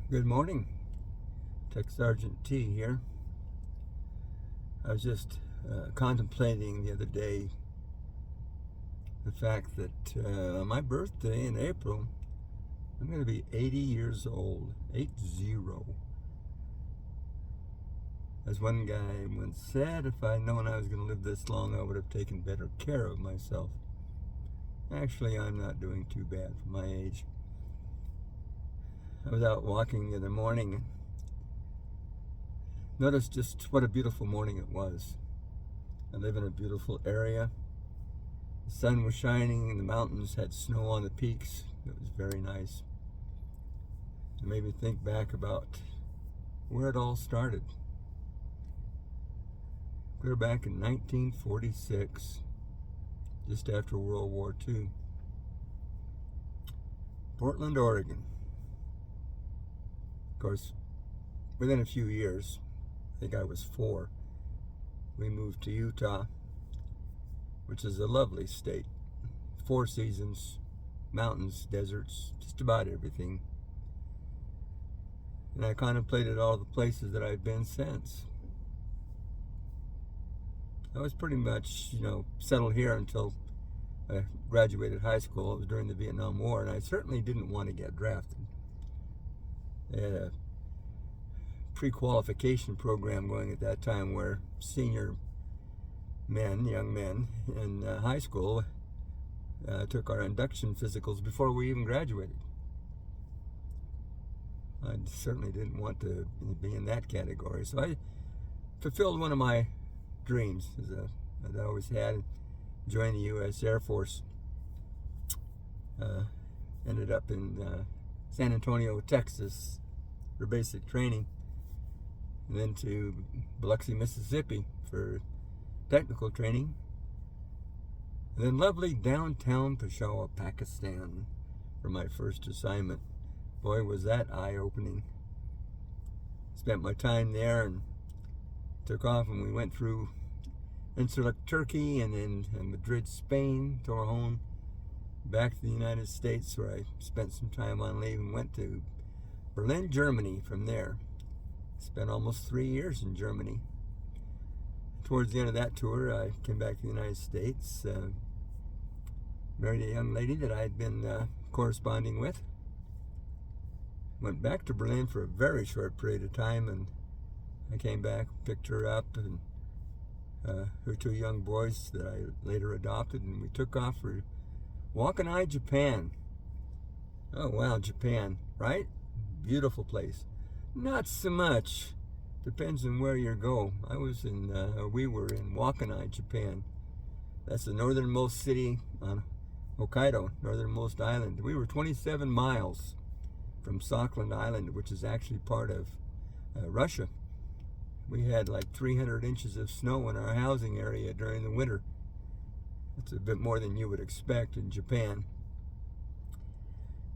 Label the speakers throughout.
Speaker 1: Good morning, Tech Sergeant T here. I was just contemplating the other day the fact that on my birthday in April, I'm going to be 80 years old. 80. As one guy once said, if I'd known I was going to live this long, I would have taken better care of myself. Actually, I'm not doing too bad for my age. I was out walking the other morning. Noticed just what a beautiful morning it was. I live in a beautiful area. The sun was shining and the mountains had snow on the peaks. It was very nice. It made me think back about where it all started. Clear back in 1946, just after World War II. Portland, Oregon. Of course, within a few years, I think I was 4, we moved to Utah, which is a lovely state. 4 seasons, mountains, deserts, just about everything. And I contemplated all the places that I've been since. I was pretty much, settled here until I graduated high school. It was during the Vietnam War, and I certainly didn't want to get drafted. They had a pre-qualification program going at that time where senior men, young men in high school took our induction physicals before we even graduated. I certainly didn't want to be in that category, so I fulfilled one of my dreams that I always had, joined the U.S. Air Force. Ended up in San Antonio, Texas for basic training, and then to Biloxi, Mississippi for technical training, and then lovely downtown Peshawar, Pakistan for my first assignment. Boy, was that eye-opening. Spent my time there and took off, and we went through Incirlik, Turkey, and then Madrid, Spain, Torrejon, back to the United States, where I spent some time on leave, and went to Berlin, Germany from there. Spent almost 3 years in Germany. Towards the end of that tour, I came back to the United States, married a young lady that I had been corresponding with. Went back to Berlin for a very short period of time, and I came back, picked her up, and her 2 young boys that I later adopted, and we took off for Wakkanai, Japan. Oh wow, Japan, right? Beautiful place. Not so much. Depends on where you go. We were in Wakkanai, Japan. That's the northernmost city on Hokkaido, northernmost island. We were 27 miles from Sakhalin Island, which is actually part of Russia. We had like 300 inches of snow in our housing area during the winter. It's a bit more than you would expect in Japan.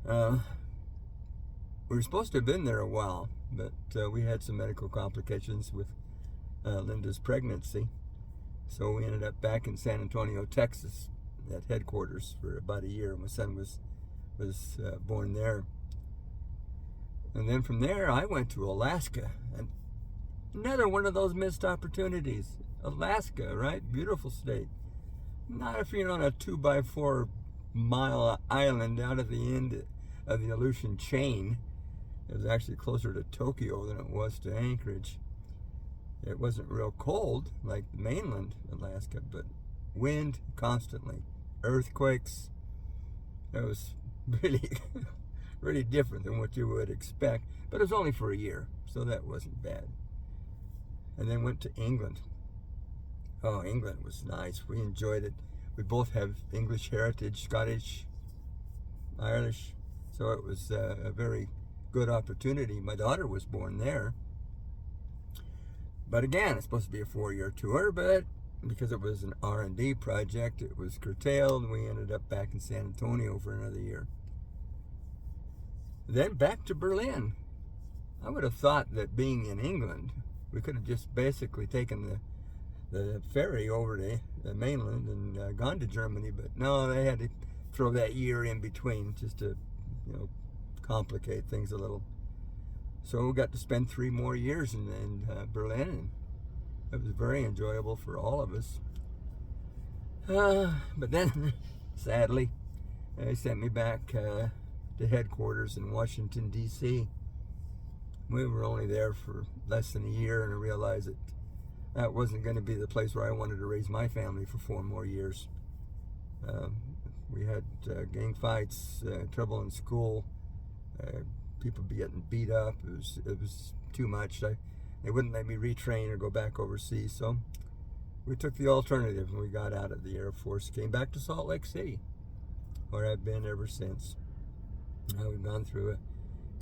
Speaker 1: We were supposed to have been there a while, but we had some medical complications with Linda's pregnancy. So we ended up back in San Antonio, Texas at headquarters for about a year. My son was born there. And then from there, I went to Alaska. And another one of those missed opportunities. Alaska, right? Beautiful state. Not if you're on a 2x4 mile island out at the end of the Aleutian chain. It was actually closer to Tokyo than it was to Anchorage. It wasn't real cold like mainland Alaska, but wind constantly. Earthquakes. It was really, really different than what you would expect. But it was only for a year, so that wasn't bad. And then went to England. Oh, England was nice. We enjoyed it. We both have English heritage, Scottish, Irish. So it was a very good opportunity. My daughter was born there. But again, it's supposed to be a 4-year tour, but because it was an R&D project, it was curtailed, and we ended up back in San Antonio for another year. Then back to Berlin. I would have thought that being in England, we could have just basically taken the ferry over to the mainland and gone to Germany, but no, they had to throw that year in between just to, complicate things a little. So we got to spend 3 more years in Berlin, and it was very enjoyable for all of us. But then, sadly, they sent me back to headquarters in Washington, D.C. We were only there for less than a year, and I realized that wasn't going to be the place where I wanted to raise my family for 4 more years. We had gang fights, trouble in school, people getting beat up. It was too much. They wouldn't let me retrain or go back overseas, so we took the alternative and we got out of the Air Force, came back to Salt Lake City, where I've been ever since. We've gone through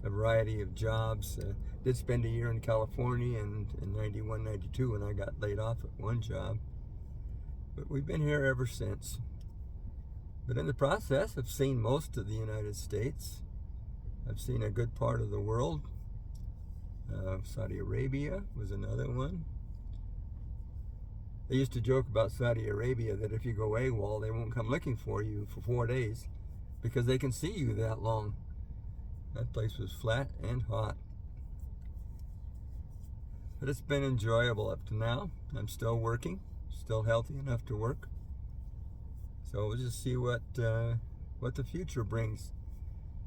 Speaker 1: a variety of jobs. Did spend a year in California in 91, 92 when I got laid off at one job. But we've been here ever since. But in the process, I've seen most of the United States. I've seen a good part of the world. Saudi Arabia was another one. They used to joke about Saudi Arabia that if you go AWOL, they won't come looking for you for 4 days because they can see you that long. That place was flat and hot. But it's been enjoyable up to now. I'm still working, still healthy enough to work. So we'll just see what the future brings.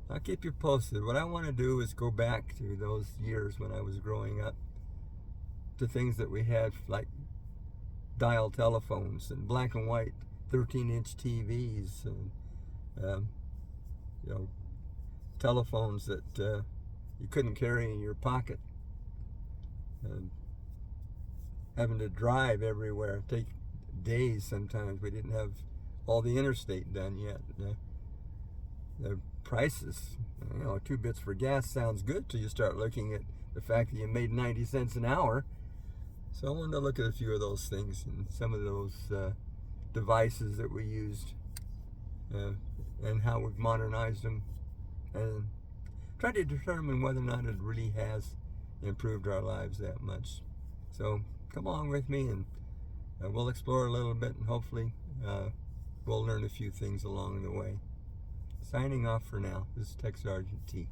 Speaker 1: I'll keep you posted. What I want to do is go back to those years when I was growing up, to things that we had, like dial telephones and black and white 13-inch TVs, and telephones that you couldn't carry in your pocket, and having to drive everywhere, take days sometimes. We didn't have all the interstate done yet. The prices, 2 bits for gas sounds good till you start looking at the fact that you made 90 cents an hour. So I wanted to look at a few of those things and some of those devices that we used, and how we've modernized them, and try to determine whether or not it really has improved our lives that much. So come along with me, and we'll explore a little bit, and hopefully we'll learn a few things along the way. Signing off for now. This is Tech Sergeant T.